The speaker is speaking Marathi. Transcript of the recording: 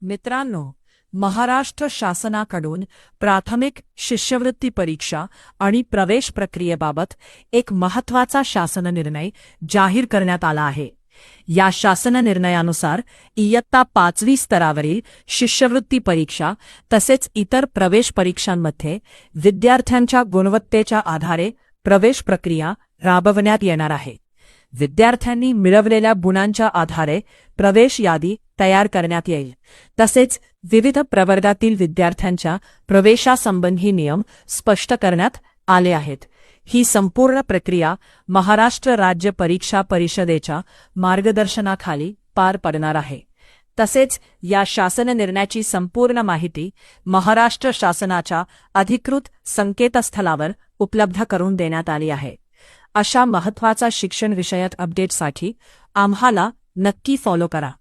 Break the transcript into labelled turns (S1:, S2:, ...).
S1: मित्रांनो, महाराष्ट्र शासनाकडून प्राथमिक शिष्यवृत्ती परीक्षा आणि प्रवेश प्रक्रियेबाबत एक महत्त्वाचा शासन निर्णय जाहीर करण्यात आला आहे. या शासन निर्णयानुसार इयत्ता 5वी स्तरावरील शिष्यवृत्ती परीक्षा तसेच इतर प्रवेश परीक्षांमध्ये विद्यार्थ्यांच्या गुणवत्तेच्या आधारे प्रवेश प्रक्रिया राबवण्यात येणार आहे. विद्यार्थ्यांनी मिळवलेल्या गुणांच्या आधारे प्रवेश यादी तयार करण्यात येईल. तसेच विविध प्रवर्गातील विद्यार्थ्यांच्या प्रवेशासंबंधी नियम स्पष्ट करण्यात आले आहेत. ही संपूर्ण प्रक्रिया महाराष्ट्र राज्य परीक्षा परिषदेच्या मार्गदर्शनाखाली पार पडणार आहे. तसेच या शासन निर्णयाची संपूर्ण माहिती महाराष्ट्र शासनाच्या अधिकृत संकेतस्थळावर उपलब्ध करून देण्यात आली आहे. अशा महत्त्वाचा शिक्षण विषयक अपडेटसाठी आम्हाला नक्की फॉलो करा.